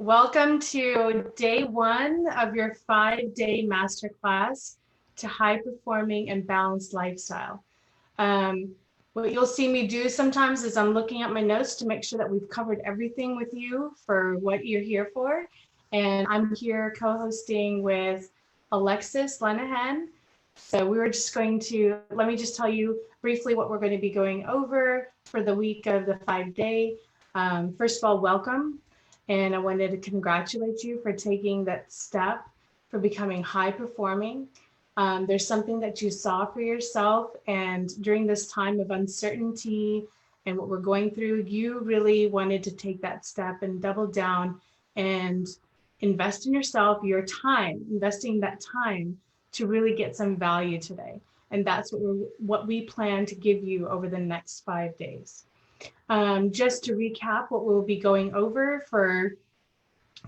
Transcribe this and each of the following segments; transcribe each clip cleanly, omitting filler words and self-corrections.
Welcome to day one of your 5-day masterclass to high performing and balanced lifestyle. What you'll see me do sometimes is I'm looking at my notes to make sure that we've covered everything with you for what you're here for. And I'm here co-hosting with Alexis Lenahan. So we were just going to, let me just tell you briefly what we're going to be going over for the week of the 5-day. First of all, welcome. And I wanted to congratulate you for taking that step for becoming high performing. There's something that you saw for yourself, and during this time of uncertainty and what we're going through, you really wanted to take that step and double down and invest in yourself, your time, investing that time to really get some value today. And that's what we plan to give you over the next 5 days. Just to recap what we'll be going over for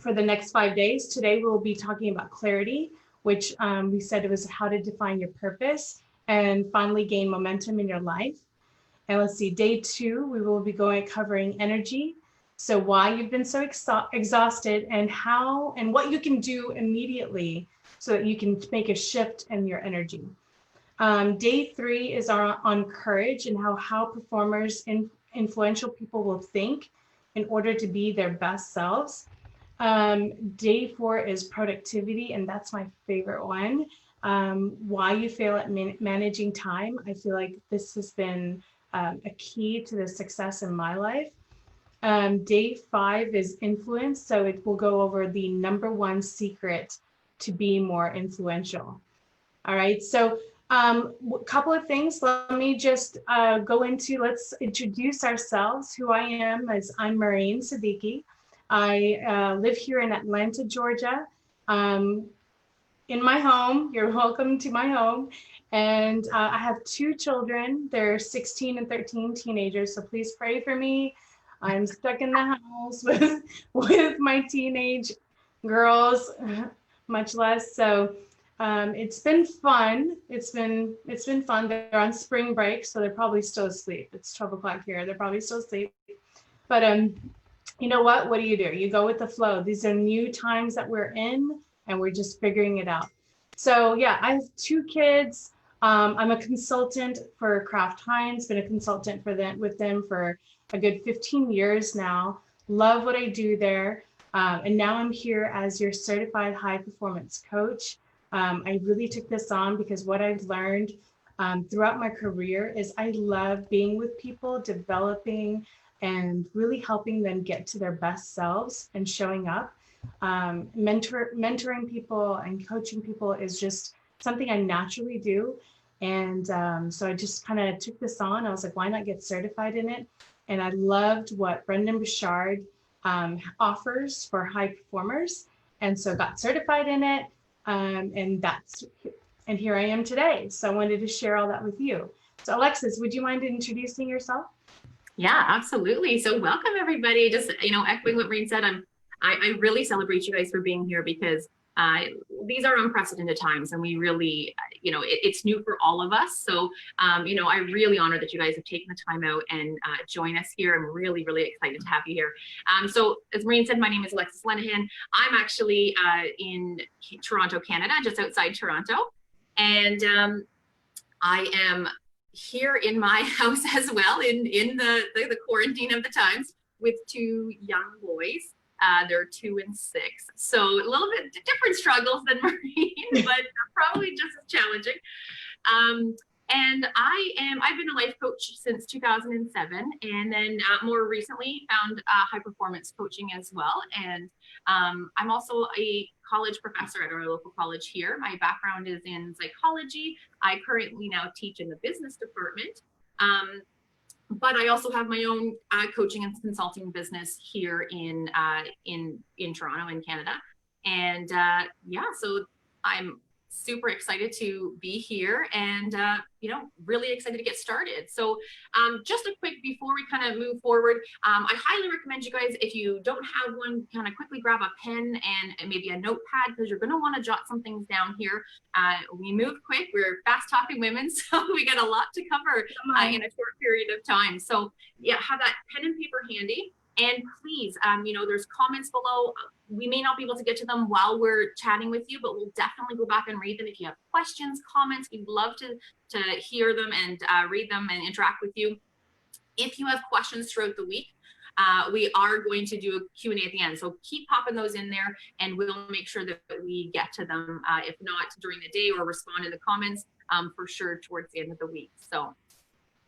the next 5 days. Today we'll be talking about clarity, which we said it was how to define your purpose and finally gain momentum in your life. And let's see, day 2, we will be covering energy. So why you've been so exhausted and how and what you can do immediately so that you can make a shift in your energy. Day 3 is on courage and how performers and influential people will think in order to be their best selves. Day 4 is productivity, and that's my favorite one. Why you fail at managing time. I feel like this has been a key to the success in my life. Day 5 is influence, so it will go over the #1 secret to be more influential. All right, so a couple of things. Let me just let's introduce ourselves. Who I am is I'm Maureen Siddiqui. I live here in Atlanta, Georgia. In my home, you're welcome to my home. And I have 2 children. They're 16 and 13 teenagers, so please pray for me. I'm stuck in the house with my teenage girls, much less. So it's been fun. It's been fun. They're on spring break, so they're probably still asleep. It's 12 o'clock here. They're probably still asleep. But you know what? What do? You go with the flow. These are new times that we're in, and we're just figuring it out. So yeah, I have 2 kids. I'm a consultant for Kraft Heinz. Been a consultant with them for a good 15 years now. Love what I do there. And now I'm here as your certified high performance coach. I really took this on because what I've learned throughout my career is I love being with people, developing and really helping them get to their best selves and showing up. Mentoring people and coaching people is just something I naturally do. And so I just kind of took this on. I was like, why not get certified in it? And I loved what Brendan Bouchard offers for high performers. And so got certified in it. And here I am today. So I wanted to share all that with you. So Alexis, would you mind introducing yourself? Yeah, absolutely. So welcome everybody. Just, echoing what Maureen said, I really celebrate you guys for being here because these are unprecedented times and we really, it's new for all of us. So, I really honor that you guys have taken the time out and join us here. I'm really, really excited to have you here. So as Maureen said, my name is Alexis Lenahan. I'm actually in Toronto, Canada, just outside Toronto. And I am here in my house as well in the quarantine of the times with 2 young boys. They're 2 and 6, so a little bit different struggles than Maureen, but probably just as challenging. And I've been a life coach since 2007, and then more recently found high performance coaching as well. And I'm also a college professor at our local college here. My background is in psychology. I currently now teach in the business department. But I also have my own coaching and consulting business here in Toronto, in Canada. And yeah, so I'm super excited to be here and, really excited to get started. So just a quick, before we kind of move forward, I highly recommend you guys, if you don't have one, kind of quickly grab a pen and maybe a notepad, because you're going to want to jot some things down here. We move quick. We're fast talking women, so we got a lot to cover in a short period of time. So yeah, have that pen and paper handy. And please, there's comments below. We may not be able to get to them while we're chatting with you, but we'll definitely go back and read them. If you have questions, comments, we'd love to hear them and read them and interact with you. If you have questions throughout the week, we are going to do a Q&A at the end. So keep popping those in there and we'll make sure that we get to them, if not during the day, or respond in the comments for sure towards the end of the week. So.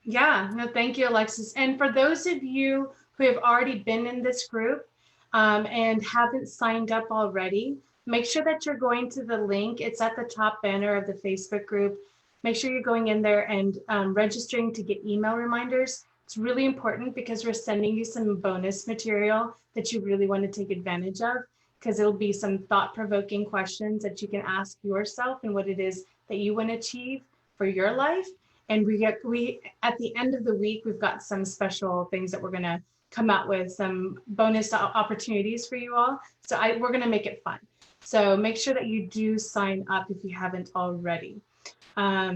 Yeah, no, thank you, Alexis. And for those of you who have already been in this group and haven't signed up already, make sure that you're going to the link. It's at the top banner of the Facebook group. Make sure you're going in there and registering to get email reminders. It's really important because we're sending you some bonus material that you really want to take advantage of, because it'll be some thought-provoking questions that you can ask yourself and what it is that you want to achieve for your life. And we at the end of the week, we've got some special things that we're going to come out with, some bonus opportunities for you all. So we're going to make it fun. So make sure that you do sign up if you haven't already. All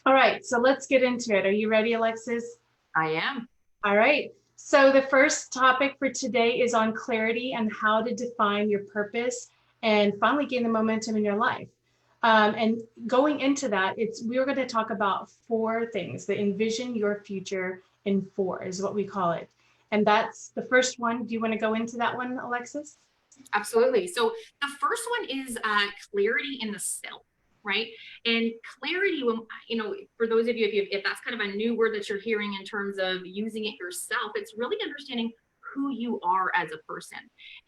right, so let's get into it. Are you ready, Alexis? I am. All right. So the first topic for today is on clarity and how to define your purpose and finally gain the momentum in your life. And going into that, we're going to talk about 4 things. The envision your future in 4 is what we call it. And that's the first one. Do you want to go into that one, Alexis? Absolutely. So the first one is clarity in the self, right? And clarity, for those of you, if that's kind of a new word that you're hearing in terms of using it yourself, it's really understanding who you are as a person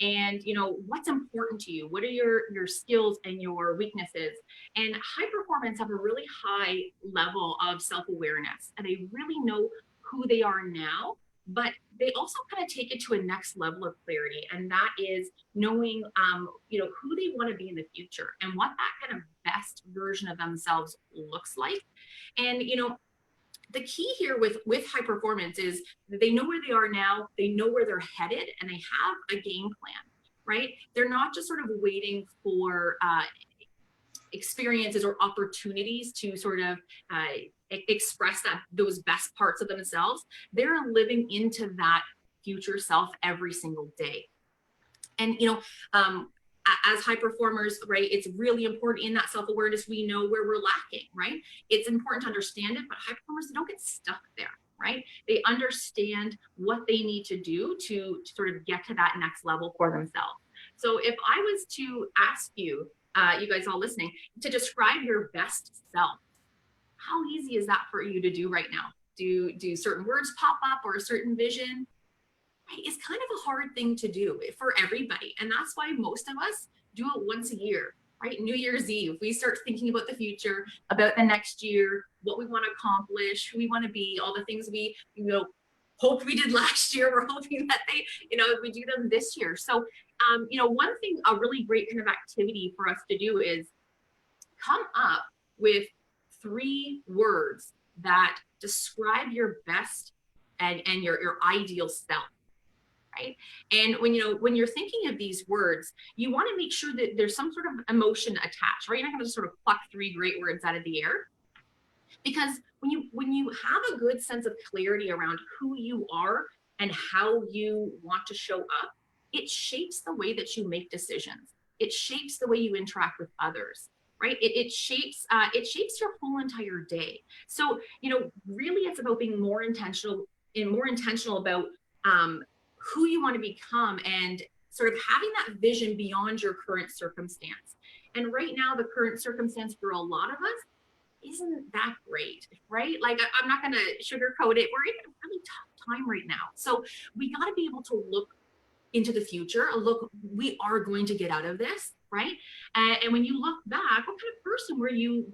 and what's important to you. What are your skills and your weaknesses? And high performance have a really high level of self-awareness, and they really know who they are now, but they also kind of take it to a next level of clarity, and that is knowing who they want to be in the future and what that kind of best version of themselves looks like. And the key here with high performance is that they know where they are now, they know where they're headed, and they have a game plan, right? They're not just sort of waiting for experiences or opportunities to sort of express those best parts of themselves. They're living into that future self every single day. And as high performers, right, it's really important in that self-awareness. We know where we're lacking, right? It's important to understand it, but high performers, they don't get stuck there, right? They understand what they need to do to sort of get to that next level for themselves. So if I was to ask you, you guys all listening, to describe your best self, how easy is that for you to do right now? Do certain words pop up or a certain vision? It's kind of a hard thing to do for everybody. And that's why most of us do it once a year, right? New Year's Eve, we start thinking about the future, about the next year, what we want to accomplish, who we want to be, all the things we, hoped we did last year. We're hoping that we do them this year. So, one thing, a really great kind of activity for us to do is come up with 3 words that describe your best and your ideal self. Right? And when you're thinking of these words, you want to make sure that there's some sort of emotion attached, right? You're not going to sort of pluck 3 great words out of the air, because when you have a good sense of clarity around who you are and how you want to show up, it shapes the way that you make decisions. It shapes the way you interact with others, right? It shapes your whole entire day. So really, it's about being more intentional about who you want to become and sort of having that vision beyond your current circumstance. And right now, the current circumstance for a lot of us isn't that great, right? Like, I'm not going to sugarcoat it. We're in a really tough time right now. So we got to be able to look into the future. We are going to get out of this, right? And when you look back, what kind of person were you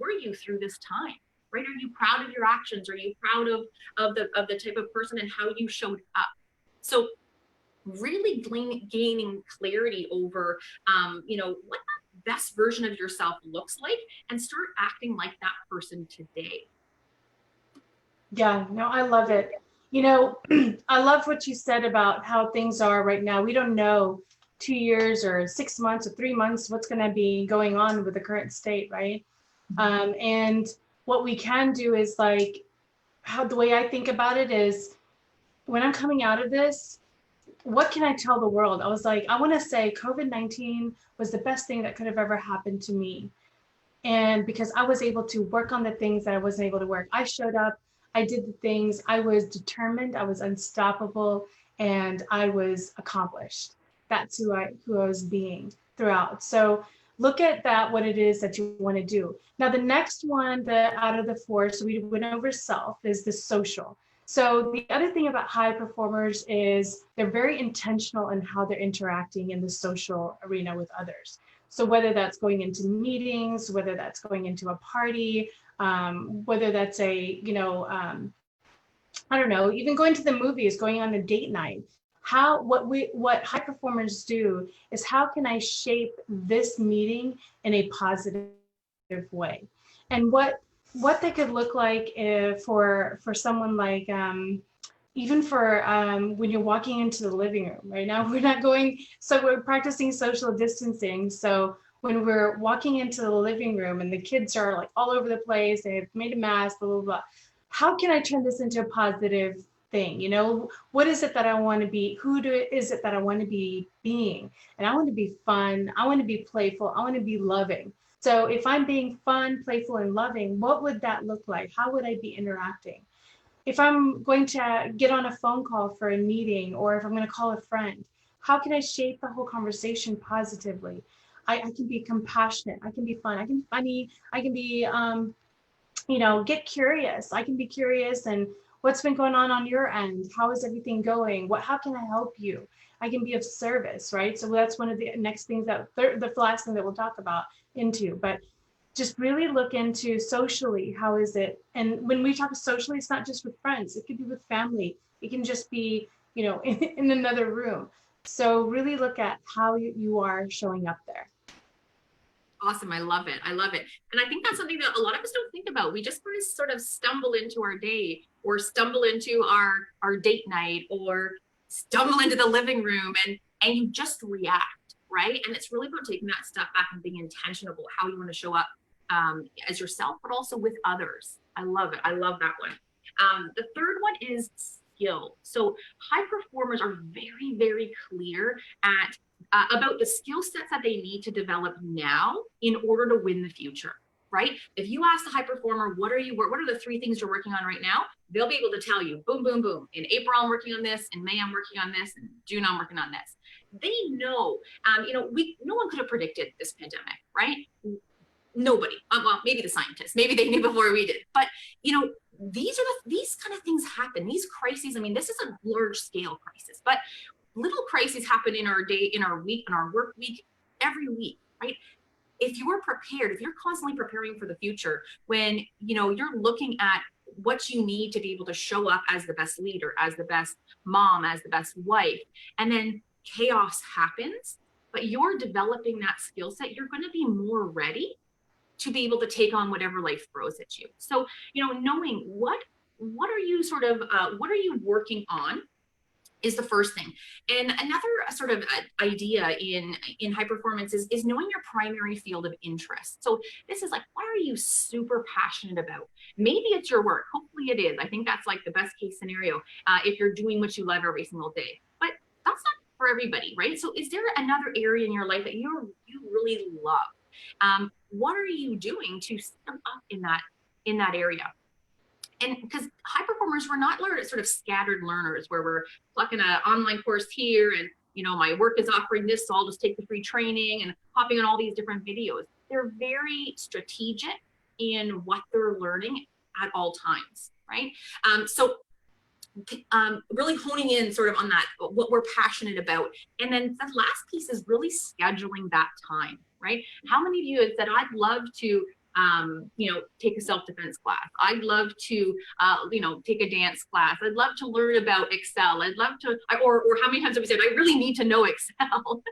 through this time? Right? Are you proud of your actions? Are you proud of the type of person and how you showed up? So really gaining clarity over, what that best version of yourself looks like, and start acting like that person today. Yeah, no, I love it. I love what you said about how things are right now. We don't know 2 years or 6 months or 3 months what's going to be going on with the current state, right? And what we can do is, like, the way I think about it is, when I'm coming out of this, what can I tell the world? I was like, I want to say COVID-19 was the best thing that could have ever happened to me. And because I was able to work on the things that I wasn't able to work, I showed up, I did the things, I was determined, I was unstoppable, and I was accomplished. That's who I was being throughout. So look at that, what it is that you want to do. Now, the next one, the out of the four, so we went over self, is the social. So the other thing about high performers is they're very intentional in how they're interacting in the social arena with others. So whether that's going into meetings, whether that's going into a party, whether that's I don't know, even going to the movies, going on a date night. What high performers do is how can I shape this meeting in a positive way, and what they could look like if, for someone like even for when you're walking into the living room. Right now we're not going, so we're practicing social distancing. So when we're walking into the living room and the kids are like all over the place, they have made a mess, blah blah blah, how can I turn this into a positive thing? You know, what is it that I want to be? Is it that I want to be being? And I want to be fun, I want to be playful, I want to be loving. So if I'm being fun, playful, and loving, what would that look like? How would I be interacting? If I'm going to get on a phone call for a meeting, or if I'm going to call a friend, how can I shape the whole conversation positively? I can be compassionate, I can be fun, I can be funny, I can be get curious. I can be curious and what's been going on your end? How is everything going? How can I help you? I can be of service, right? So that's one of the next things the last thing that we'll talk about into, but just really look into socially, how is it? And when we talk socially, it's not just with friends, it could be with family. It can just be, in another room. So really look at how you are showing up there. Awesome. I love it. I love it. And I think that's something that a lot of us don't think about. We just sort of stumble into our day, or stumble into our date night, or stumble into the living room, and you just react, right? And it's really about taking that step back and being intentional about how you want to show up as yourself, but also with others. I love it. I love that one. The third one is skill. So high performers are very, very clear at about the skill sets that they need to develop now in order to win the future, right? If you ask the high performer, what are the three things you're working on right now? They'll be able to tell you, boom, boom, boom. In April, I'm working on this. In May, I'm working on this. In June, I'm working on this. They know, no one could have predicted this pandemic, right? Nobody. Well, maybe the scientists, maybe they knew before we did. But these kind of things happen. These crises. I mean, this is a large scale crisis, but little crises happen in our day, in our week, in our work week, every week, right? If you're prepared, if you're constantly preparing for the future, when you're looking at what you need to be able to show up as the best leader, as the best mom, as the best wife, and then chaos happens, but you're developing that skill set, you're going to be more ready to be able to take on whatever life throws at you. So, knowing what are you what are you working on is the first thing. And another sort of idea in high performance is knowing your primary field of interest. So this is like, what are you super passionate about? Maybe it's your work. Hopefully it is. I think that's like the best case scenario if you're doing what you love every single day. But that's not for everybody, right? So is there another area in your life that you really love? What are you doing to step up in that area? And because high performers, we're not sort of scattered learners where we're plucking an online course here and my work is offering this, so I'll just take the free training and hopping on all these different videos. They're very strategic in what they're learning at all times, right? So really honing in sort of on that, what we're passionate about. And then the last piece is really scheduling that time, right? How many of you have said, I'd love to take a self-defense class. I'd love to, take a dance class. I'd love to learn about Excel. I'd love to, or how many times have we said, I really need to know Excel,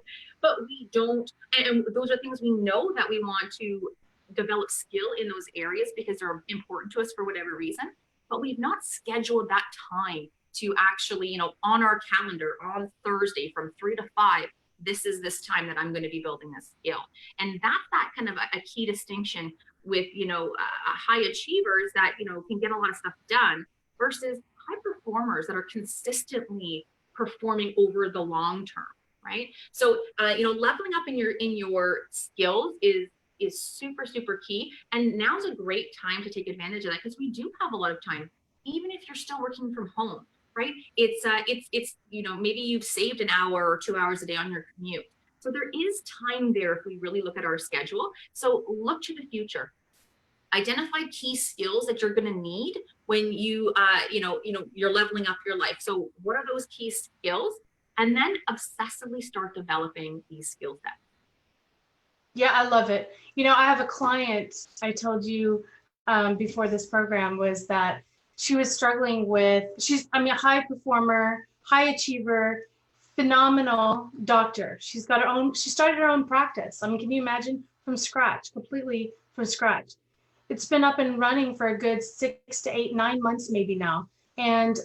but we don't. And those are things we know that we want to develop skill in those areas because they're important to us for whatever reason, but we've not scheduled that time to actually, on our calendar on Thursday from 3 to 5, this time that I'm going to be building this skill. And that's that kind of a key distinction with, high achievers that, can get a lot of stuff done versus high performers that are consistently performing over the long term, right? So, you know, leveling up in your skills is super, super key. And now's a great time to take advantage of that, because we do have a lot of time, even if you're still working from home, right? It's, you know, maybe you've saved an hour or 2 hours a day on your commute. So there is time there if we really look at our schedule. So look to the future. Identify key skills that you're going to need when you're leveling up your life. So what are those key skills? And then obsessively start developing these skill sets. Yeah, I love it. You know, I have a client, I told you before this program, was that she was struggling with, I mean, a high performer, high achiever, phenomenal doctor. She's got her own, she started her own practice. I mean, can you imagine, from scratch, completely from scratch. It's been up and running for a good 6 to 8, 9 months maybe now. And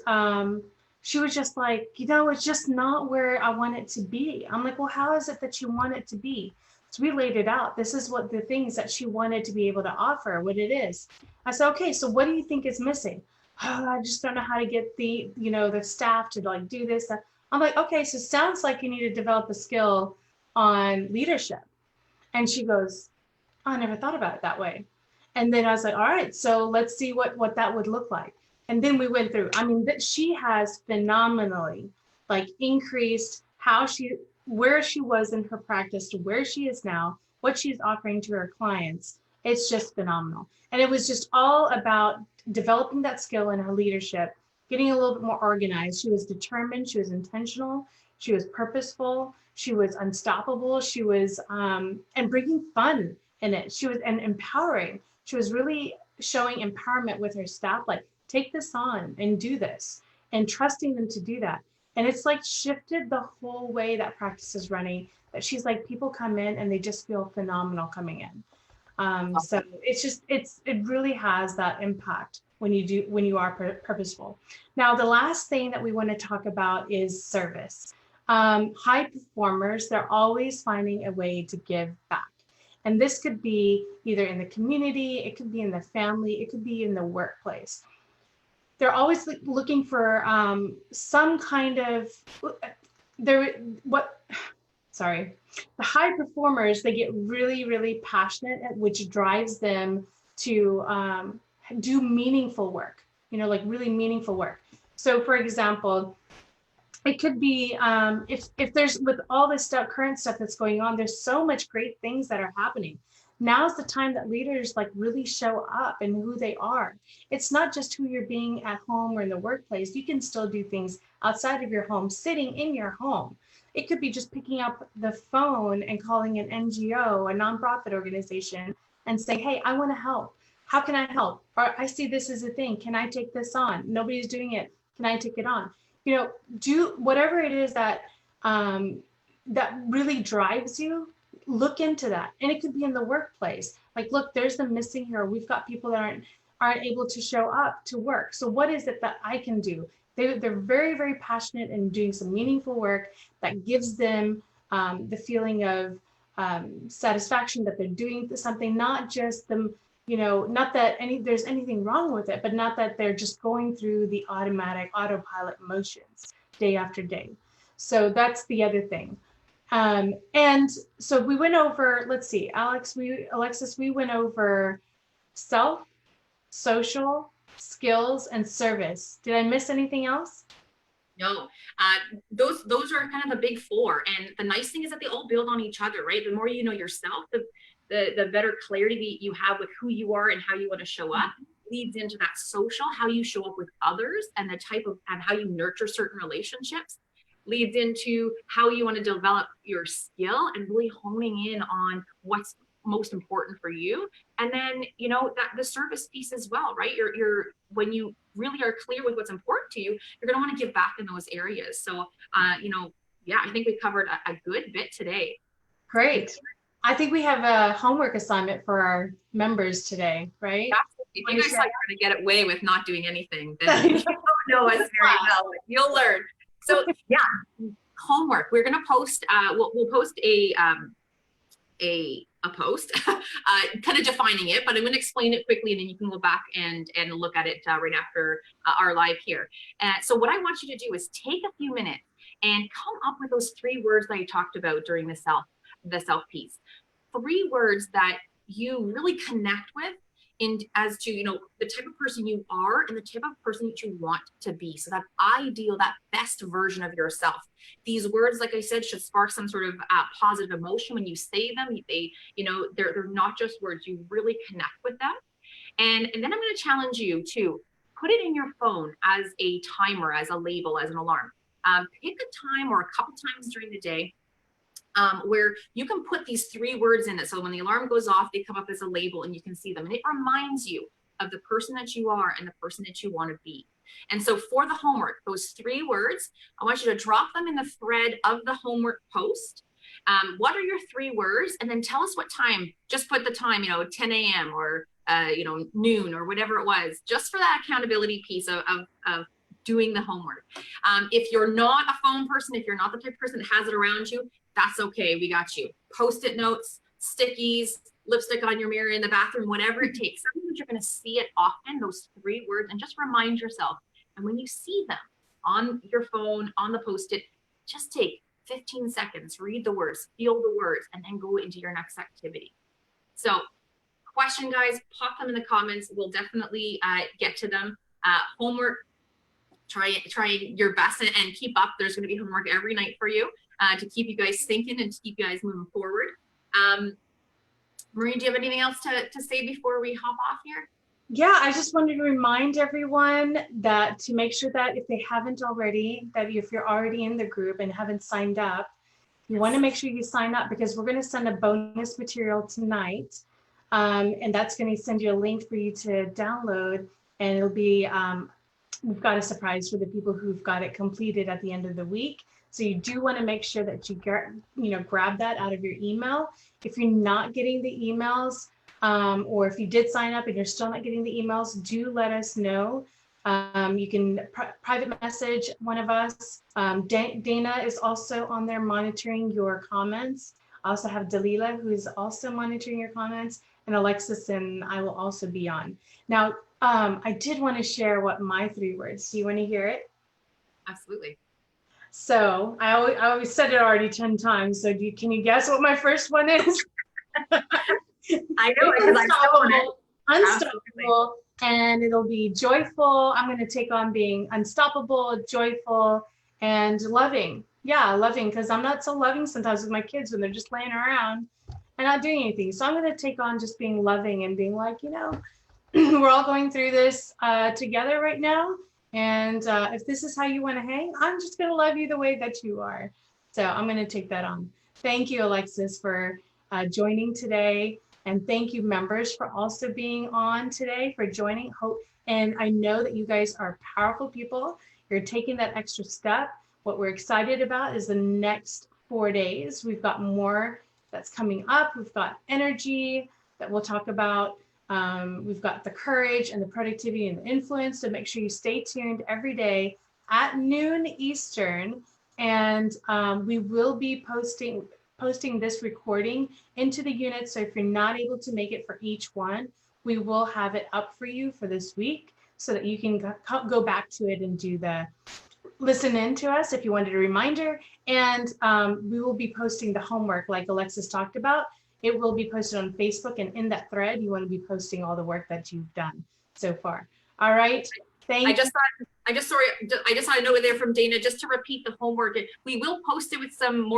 she was just like, you know, it's just not where I want it to be. I'm like, well, how is it that you want it to be? So we laid it out. This is what the things that she wanted to be able to offer, what it is. I said, okay, so what do you think is missing? Oh, I just don't know how to get the, you know, the staff to like do this. I'm like, okay, so it sounds like you need to develop a skill on leadership. And she goes, oh, I never thought about it that way. And then I was like, all right, so let's see what that would look like. And then we went through, I mean, that she has phenomenally like increased where she was in her practice to where she is now, what she's offering to her clients. It's just phenomenal. And it was just all about developing that skill in her leadership, getting a little bit more organized. She was determined, she was intentional, she was purposeful, she was unstoppable, she was, and bringing fun in it. She was, and empowering. She was really showing empowerment with her staff, like, take this on and do this, and trusting them to do that. And it's like shifted the whole way that practice is running, that she's like, people come in and they just feel phenomenal coming in. So it's just, it really has that impact when you are purposeful. Now, the last thing that we want to talk about is service. High performers, they're always finding a way to give back. And this could be either in the community, it could be in the family, it could be in the workplace. They're always looking for some kind of, the high performers, they get really, really passionate, which drives them to do meaningful work, you know, like really meaningful work. So for example, it could be if there's, with all this stuff, current stuff that's going on, there's so much great things that are happening. Now's the time that leaders like really show up and who they are. It's not just who you're being at home or in the workplace. You can still do things outside of your home, sitting in your home. It could be just picking up the phone and calling an NGO, a nonprofit organization, and saying, hey, I want to help. How can I help? Or I see this as a thing. Can I take this on? Nobody's doing it. Can I take it on? You know, do whatever it is that that really drives you. Look into that. And it could be in the workplace. Like, look, there's the missing here. We've got people that aren't able to show up to work. So what is it that I can do? They're very, very passionate in doing some meaningful work that gives them the feeling of satisfaction that they're doing something, not just them, you know, not that there's anything wrong with it, but not that they're just going through the automatic autopilot motions day after day. So that's the other thing. And so we went over, let's see, Alexis, we went over self, social, skills, and service. Did I miss anything else? No, those are kind of the big four. And the nice thing is that they all build on each other, right? The more you know yourself, the better clarity you have with who you are and how you want to show up. Leads into that social, how you show up with others, and the type of, and how you nurture certain relationships. Leads into how you want to develop your skill and really honing in on what's most important for you. And then, you know, that the service piece as well, right? You're when you really are clear with what's important to you, you're going to want to give back in those areas. So, you know, yeah, I think we covered a good bit today. Great. I think we have a homework assignment for our members today, right? Absolutely. If you guys like to get away with not doing anything, then you don't know us very well. You'll learn. So yeah, homework. We're gonna post. We'll post a post, kind of defining it, but I'm gonna explain it quickly, and then you can go back and look at it right after our live here. So what I want you to do is take a few minutes and come up with those 3 words that I talked about during the self piece. 3 words that you really connect with in as to, you know, the type of person you are and the type of person that you want to be. So that ideal, that best version of yourself. These words, like I said, should spark some sort of positive emotion when you say them. They, you know, they're not just words. You really connect with them. And then I'm going to challenge you to put it in your phone as a timer, as a label, as an alarm. Pick a time or a couple times during the day where you can put these 3 words in it. So when the alarm goes off, they come up as a label and you can see them. And it reminds you of the person that you are and the person that you want to be. And so for the homework, those 3 words, I want you to drop them in the thread of the homework post. What are your 3 words? And then tell us what time. Just put the time, you know, 10 a.m. or, you know, noon or whatever it was, just for that accountability piece of doing the homework. If you're not a phone person, if you're not the type of person that has it around you, that's okay. We got you. Post-it notes, stickies, lipstick on your mirror in the bathroom, whatever it takes. Sometimes you're going to see it often, those 3 words, and just remind yourself. And when you see them on your phone, on the Post-it, just take 15 seconds, read the words, feel the words, and then go into your next activity. So question, guys, pop them in the comments. We'll definitely get to them. Homework, try your best and keep up. There's going to be homework every night for you to keep you guys thinking and to keep you guys moving forward. Marie, do you have anything else to say before we hop off here? Yeah, I just wanted to remind everyone that to make sure that if they haven't already, that if you're already in the group and haven't signed up, you want to make sure you sign up, because we're going to send a bonus material tonight. And that's going to send you a link for you to download, and it'll be, we've got a surprise for the people who've got it completed at the end of the week. So you do want to make sure that you get, you know, grab that out of your email. If you're not getting the emails, or if you did sign up and you're still not getting the emails, do let us know. You can private message one of us. Dana is also on there monitoring your comments. I also have Dalila, who is also monitoring your comments, and Alexis and I will also be on. Now, I did want to share what my 3 words. Do you want to hear it? Absolutely. So I always said it already 10 times. So can you guess what my first one is? I know it because I'm still on it. Unstoppable. And it'll be joyful. I'm going to take on being unstoppable, joyful, and loving. Yeah, loving, because I'm not so loving sometimes with my kids when they're just laying around and not doing anything. So I'm going to take on just being loving and being like, you know, we're all going through this together right now. And if this is how you want to hang, I'm just going to love you the way that you are. So I'm going to take that on. Thank you, Alexis, for joining today. And thank you, members, for also being on today, for joining. And I know that you guys are powerful people. You're taking that extra step. What we're excited about is the next 4 days. We've got more that's coming up. We've got energy that we'll talk about. We've got the courage and the productivity and the influence. So make sure you stay tuned every day at noon Eastern. And we will be posting this recording into the unit. So if you're not able to make it for each one, we will have it up for you for this week so that you can go back to it and do the listen in to us if you wanted a reminder. And we will be posting the homework like Alexis talked about. It will be posted on Facebook, and in that thread, you want to be posting all the work that you've done so far. All right. I just saw a note there from Dana, just to repeat the homework. We will post it with some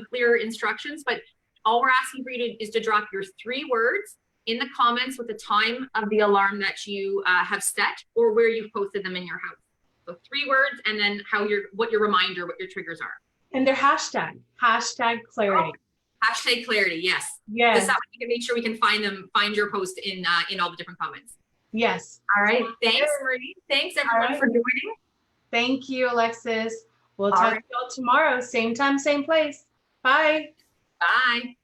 clearer instructions, but all we're asking for you is to drop your 3 words in the comments with the time of the alarm that you have set or where you've posted them in your house. So 3 words, and then what your reminder, what your triggers are. And they're hashtag clarity. Oh. Hashtag clarity, yes. Yes. This is how we can make sure we can find your post in all the different comments. Yes. All right. Thanks, Marie. Thanks, everyone, for joining. Thank you, Alexis. We'll talk to y'all tomorrow. Same time, same place. Bye. Bye.